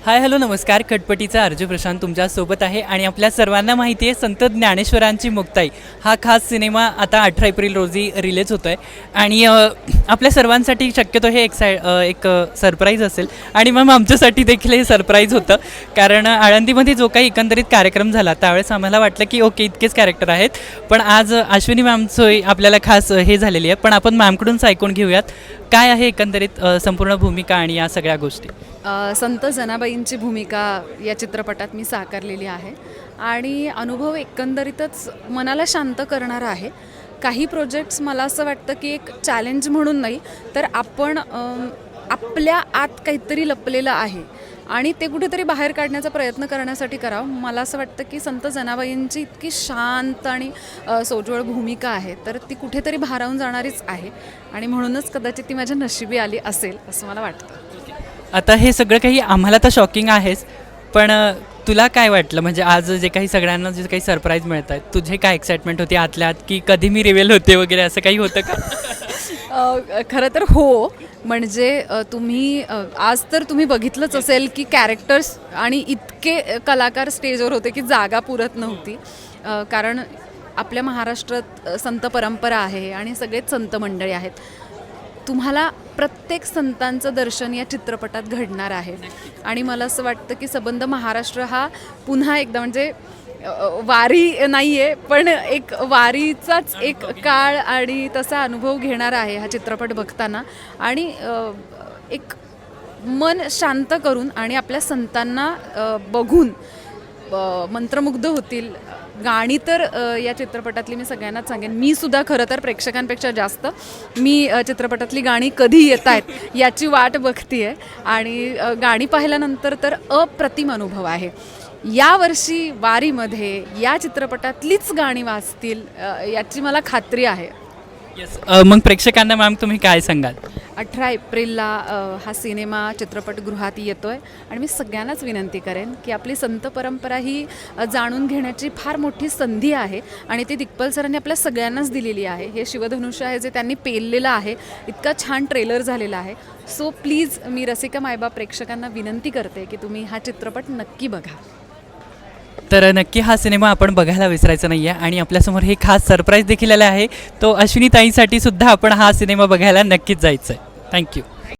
Hi hello नमस्कार. खटपटीचा अर्जुन प्रशांत तुमच्यासोबत आहे आणि आपल्या सर्वांना माहिती आहे संत ज्ञानेश्वरांची मुक्ताई हा खास सिनेमा आता 18 एप्रिल रोजी रिलीज होतो आहे आणि आपल्या सर्वांसाठी शक्यतो हे एक सरप्राईज असेल आणि मग आमच्यासाठी देखील हे सरप्राईज होतं. कारण आळंदीमध्ये जो काही एकंदरीत कार्यक्रम झाला त्यावेळेस आम्हाला वाटलं की ओके इतकेच कॅरेक्टर आहेत, पण आज अश्विनी मॅमचं आपल्याला खास हे झालेली आहे. पण आपण मॅमकडूनच ऐकून घेऊयात काय आहे एकंदरीत संपूर्ण भूमिका आणि या सगळ्या गोष्टी. संत जनाबाईंची भूमिका या चित्रपटात मी साकारलेली आहे आणि अनुभव एकंदरीतच मनाला शांत करणारा आहे. काही प्रोजेक्ट्स मला असं वाटतं की एक चॅलेंज म्हणून नाही तर आपण आपल्या आत काहीतरी लपलेलं आहे आणि ते कुठेतरी बाहेर काढण्याचा प्रयत्न करण्यासाठी करावं. मला असं वाटतं की संत जनाबाईंची इतकी शांत आणि सोज्वळ भूमिका आहे तर ती कुठेतरी भारावून जाणारीच आहे आणि म्हणूनच कदाचित ती माझ्या नशिबी आली असेल असं मला वाटतं. आता हे सगळं काही आम्हाला तर शॉकिंग आहेच, पण तुला काय वाटलं म्हणजे आज जे काही सगळ्यांना जे काही सरप्राईज मिळत आहेत तुझे काय एक्साइटमेंट होती आतल्या आत की कधी मी रिव्हील होते वगैरे असं काही होतं का? खरं तर हो, म्हणजे तुम्ही आज तर तुम्ही बघितलंच असेल की कॅरेक्टर्स आणि इतके कलाकार स्टेजवर होते की जागा पुरत नव्हती. कारण आपल्या महाराष्ट्रात संत परंपरा आहे आणि सगळेच संत मंडळी आहेत. तुम्हाला प्रत्येक संतांचं दर्शन या चित्रपटात घडणार आहे आणि मला असं वाटतं की सबंध महाराष्ट्र हा पुन्हा एकदा म्हणजे वारी नाही आहे पण एक वारीचाच एक काळ आणि तसा अनुभव घेणार आहे हा चित्रपट बघताना आणि एक मन शांत करून आणि आपल्या संतांना बघून मंत्रमुग्ध होतील. गाणी तर या चित्रपटातली मी सगळ्यांनाच सांगेन, मी सुद्धा खरं तर प्रेक्षकांपेक्षा जास्त मी चित्रपटातली गाणी कधी येत आहेत याची वाट बघते आहे आणि गाणी पाहिल्यानंतर तर अप्रतिम अनुभव आहे. यावर्षी वारीमध्ये या चित्रपटातलीच गाणी वाजतील याची मला खात्री आहे. येस, मग प्रेक्षकांना मॅम तुम्ही काय सांगाल? 18 एप्रिलला हा सिनेमा चित्रपटगृहात येतो आहे आणि मी सगळ्यांनाच विनंती करेन की आपली संत परंपरा ही जाणून घेण्याची फार मोठी संधी आहे आणि ती दिग्पल सरांनी आपल्या सगळ्यांनाच दिलेली आहे. हे शिवधनुष्य आहे जे त्यांनी पेललेलं आहे, इतका छान ट्रेलर झालेला आहे. सो प्लीज मी रसिका मायबाप प्रेक्षकांना विनंती करते की तुम्ही हा चित्रपट नक्की बघा. तर नक्की हा सिनेमा आपण बघायला विसरायचा नाही आहे आणि आपल्यासमोर हे खास सरप्राईज देखील आलं आहे. तो अश्विनी ताईंसाठी सुद्धा आपण हा सिनेमा बघायला नक्कीच जायचं आहे. थँक्यू.